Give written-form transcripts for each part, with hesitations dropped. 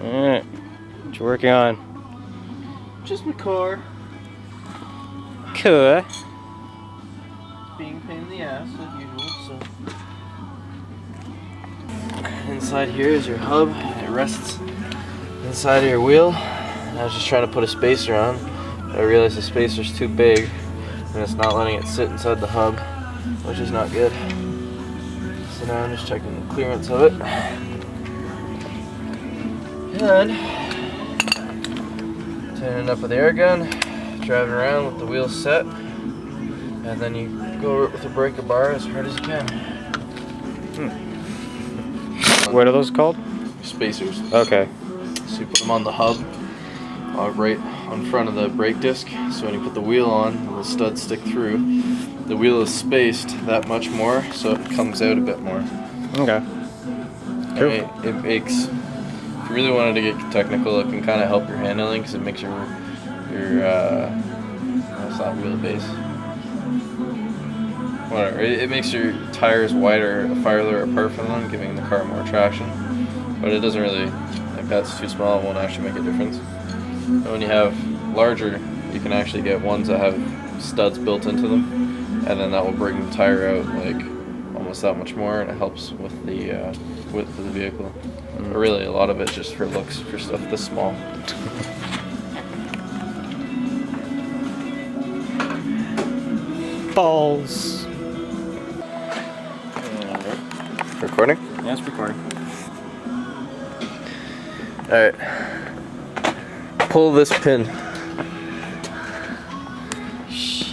Alright, what you working on? Just my car. Cool. Being a pain in the ass like usual, so. Inside here is your hub. It rests inside of your wheel. I was just trying to put a spacer on, but I realized the spacer's too big and it's not letting it sit inside the hub, which is not good. So now I'm just checking the clearance of it. And turning it up with the air gun, driving around with the wheels set, and then you go with the breaker bar as hard as you can. What are those called? Spacers. Okay. So you put them on the hub, right on front of the brake disc. So when you put the wheel on and the studs stick through, the wheel is spaced that much more, so it comes out a bit more. Okay. Cool. It makes, if you really wanted to get technical, it can kind of help your handling because it makes your it's not wheelbase. Whatever. It makes your tires wider, farther apart from them, giving the car more traction. But it doesn't really, like that's too small, it won't actually make a difference. And when you have larger, you can actually get ones that have studs built into them, and then that will bring the tire out like almost that much more, and it helps with the width of the vehicle. But really, a lot of it's just for looks, for stuff this small. Balls. Recording? Yeah, it's recording. Alright. Pull this pin.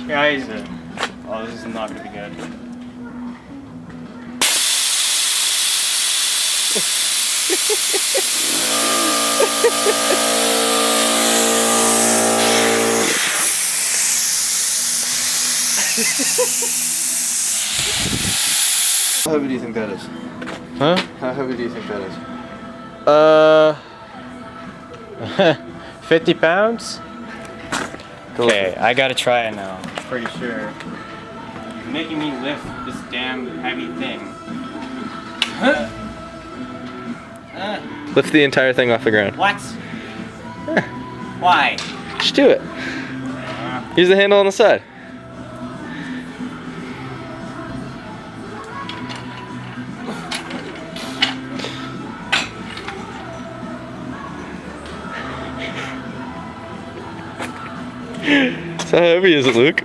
Guys, oh, this is not gonna be good. How heavy do you think that is? Huh? How heavy do you think that is? 50 pounds? Go Okay, for it. I gotta try it now. Pretty sure. You're making me lift this damn heavy thing. Lift the entire thing off the ground. What? Why? Just do it. Use the handle on the side. So how heavy is it, Luke?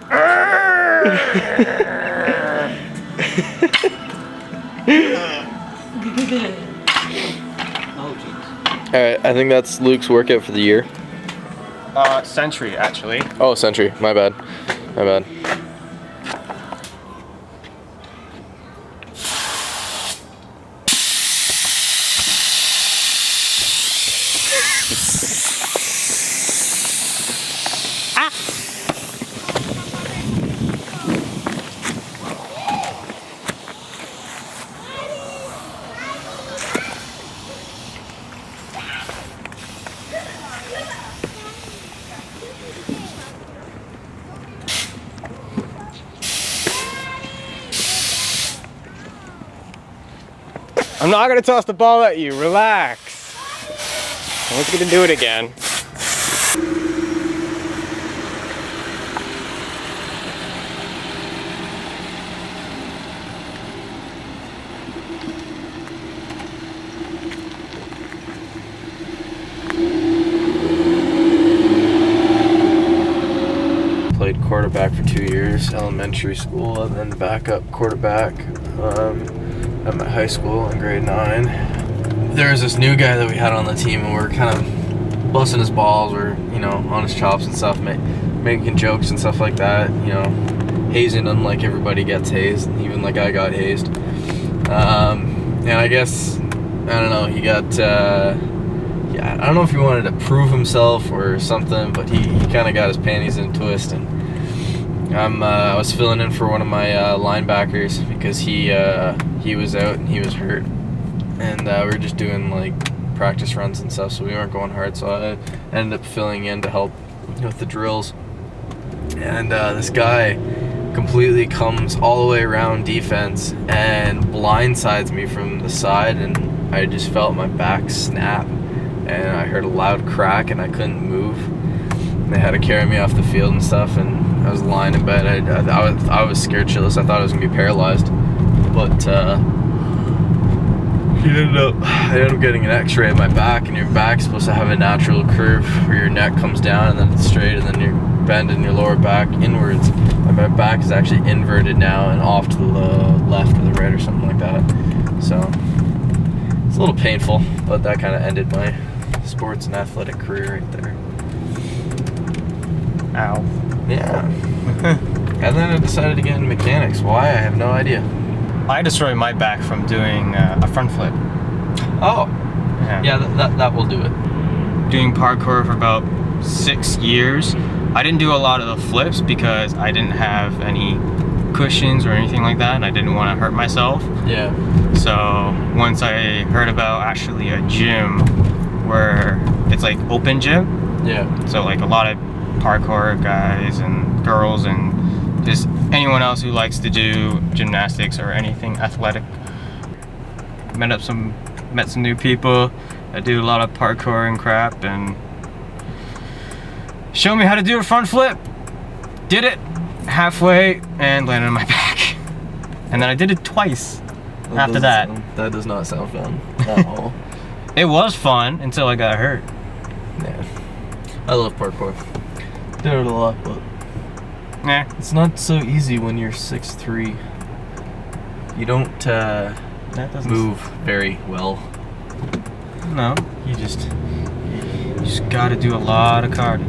Alright, I think that's Luke's workout for the year. Century, actually. Oh, Century. My bad. My bad. I'm not gonna toss the ball at you, relax. I was gonna do it again. Played quarterback for 2 years, elementary school, and then backup quarterback at my high school in grade 9. There was this new guy that we had on the team, and we were kind of busting his balls, or on his chops and stuff, making jokes and stuff like that. Hazing him like everybody gets hazed, even like I got hazed. And I guess I don't know. He got I don't know if he wanted to prove himself or something, but he kind of got his panties in a twist, and I was filling in for one of my linebackers because he was out and he was hurt, and we were just doing like practice runs and stuff, so we weren't going hard. So I ended up filling in to help with the drills, and this guy completely comes all the way around defense and blindsides me from the side, and I just felt my back snap, and I heard a loud crack, and I couldn't move. And they had to carry me off the field and stuff, and I was lying in bed. I was scared shitless. I thought I was gonna be paralyzed, but I ended up getting an x-ray of my back, and your back's supposed to have a natural curve where your neck comes down and then it's straight, and then you're bending your lower back inwards. And my back is actually inverted now and off to the left or the right or something like that. So it's a little painful, but that kind of ended my sports and athletic career right there. Ow. Yeah. And then I decided to get into mechanics. Why? I have no idea. I destroyed my back from doing a front flip. Oh. Yeah, that will do it. Doing parkour for about 6 years. I didn't do a lot of the flips because I didn't have any cushions or anything like that, and I didn't want to hurt myself. Yeah. So once I heard about actually a gym where it's like open gym, Yeah. so like a lot of parkour guys and girls and just anyone else who likes to do gymnastics or anything athletic. Met some new people that do a lot of parkour and crap, and showed me how to do a front flip. Did it halfway and landed on my back. And then I did it twice after that. That does not sound fun at all. It was fun until I got hurt. Yeah. I love parkour. Did it a lot, but Yeah. it's not so easy when you're 6'3". You don't That doesn't move very well. No. You just Gotta do a lot of cardio.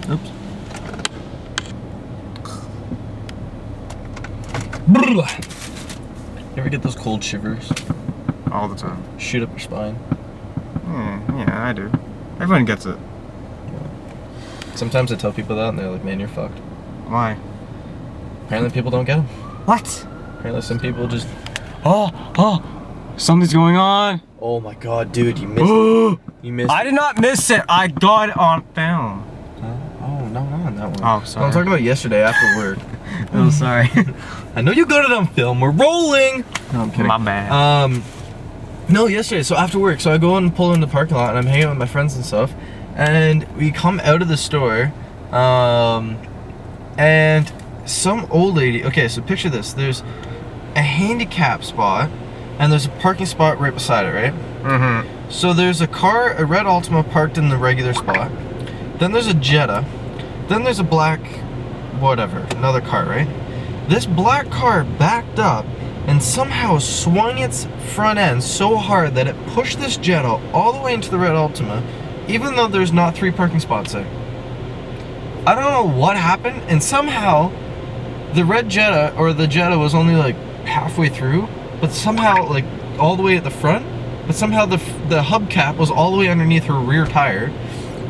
Oops. You ever get those cold shivers? All the time. Shoot up your spine. Yeah, I do. Everyone gets it. Sometimes I tell people that and they're like, man, you're fucked. Why? Apparently people don't get them. What? Apparently some people just... Oh, something's going on. Oh my god, dude, you missed it. You missed I did not miss it. I got it on film. Oh, no, not on that one. Oh, sorry. I'm talking about yesterday after work. Oh, sorry. I know you got it on film. We're rolling. No, I'm kidding. My bad. No, yesterday. So after work, so I go and pull in the parking lot, and I'm hanging out with my friends and stuff. And we come out of the store, and some old lady. Okay, so picture this. There's a handicap spot, and there's a parking spot right beside it, right? Mm-hmm. So there's a car, a red Altima parked in the regular spot. Then there's a Jetta. Then there's a black, whatever, another car, right? This black car backed up and somehow swung its front end so hard that it pushed this Jetta all the way into the red Altima, even though there's not 3 parking spots there. I don't know what happened, and somehow the red Jetta, or the Jetta was only like halfway through, but somehow like all the way at the front, but somehow the hubcap was all the way underneath her rear tire.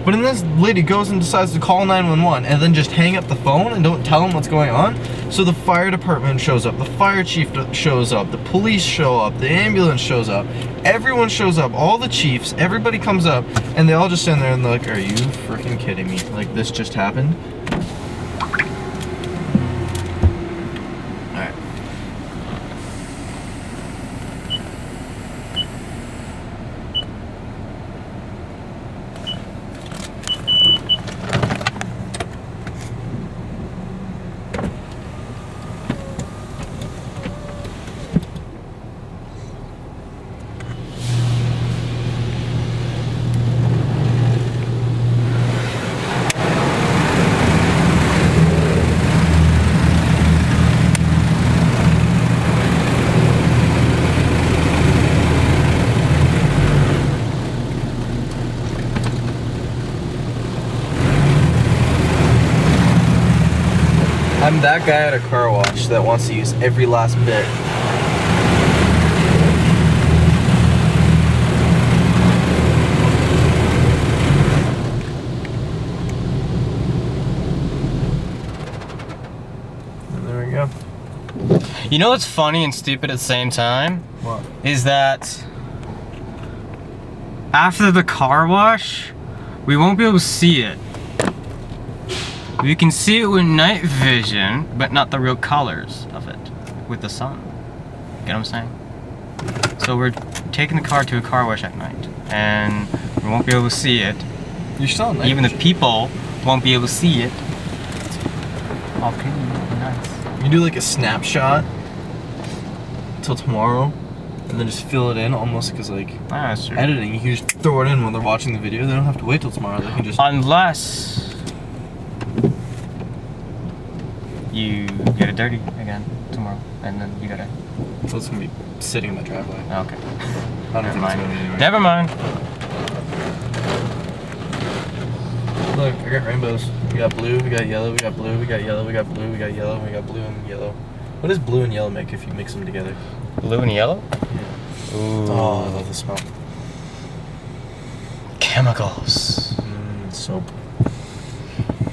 But then this lady goes and decides to call 911 and then just hang up the phone and don't tell them what's going on. So the fire department shows up, the fire chief shows up, the police show up, the ambulance shows up, everyone shows up, all the chiefs, everybody comes up, and they all just stand there and they're like, are you freaking kidding me? Like, this just happened? Alright. I'm that guy at a car wash that wants to use every last bit. You know what's funny and stupid at the same time? What? Is that after the car wash, we won't be able to see it. We can see it with night vision, but not the real colors of it with the sun. Get what I'm saying? So we're taking the car to a car wash at night, and we won't be able to see it. You're still on night Even the vision. people won't be able to see it. Okay, nice. You do like a snapshot till tomorrow, and then just fill it in almost because like Ah, that's true. editing, you can just throw it in when they're watching the video. They don't have to wait till tomorrow. They can just. Unless you get it dirty again tomorrow, and then you gotta. So it's gonna be sitting in my driveway. Okay. I don't Never think it's mind. gonna be anywhere. Never mind. Look, I got rainbows. We got blue, we got yellow, we got blue, we got yellow, we got blue, we got yellow, we got blue and yellow. What does blue and yellow make if you mix them together? Blue and yellow. Yeah. Ooh. Oh, I love the smell. Chemicals. Soap.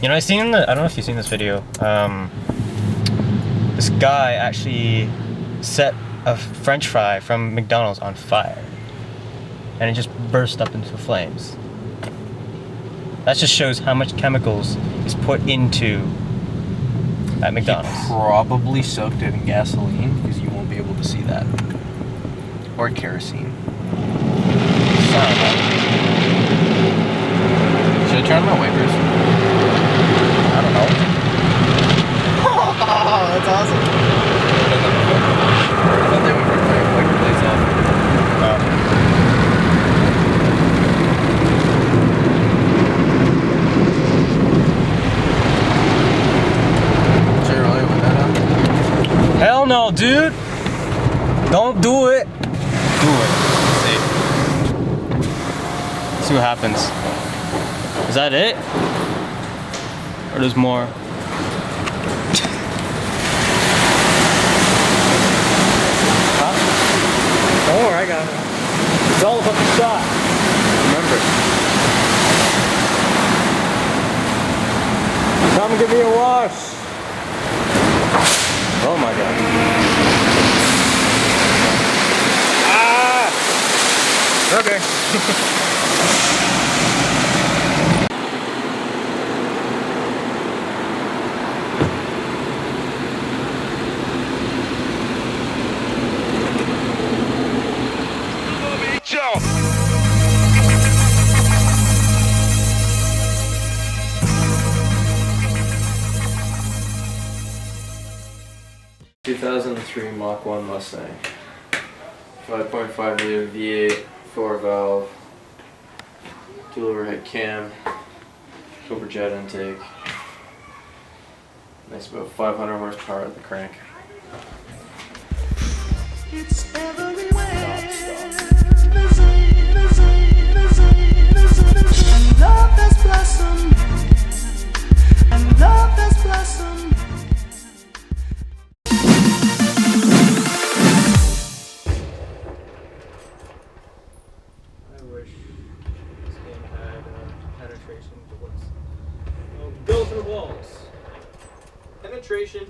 You know, I don't know if you've seen this video. This guy actually set a French fry from McDonald's on fire, and it just burst up into flames. That just shows how much chemicals is put into at McDonald's. Probably soaked it in gasoline because you won't be able to see that. Or kerosene. Should I turn on my wipers? I don't know. Oh, that's awesome. I thought they would rip my wiper blades off. Should I really put that on? Hell no, dude! Don't do it! Do it. See what happens. Is that it? Or there's more? Huh? Don't worry, I got it. It's all about the shot. Remember. Come give me a wash. Oh my god. Ah! Okay. 2003 Mach 1 Mustang. 5.5 liter V8, 4 valve, dual overhead cam, Cobra jet intake. Nice, about 500 horsepower at the crank. It's everywhere. And love has blossomed. And love has blossomed. I wish this game had penetration bullets. Go through walls. Penetration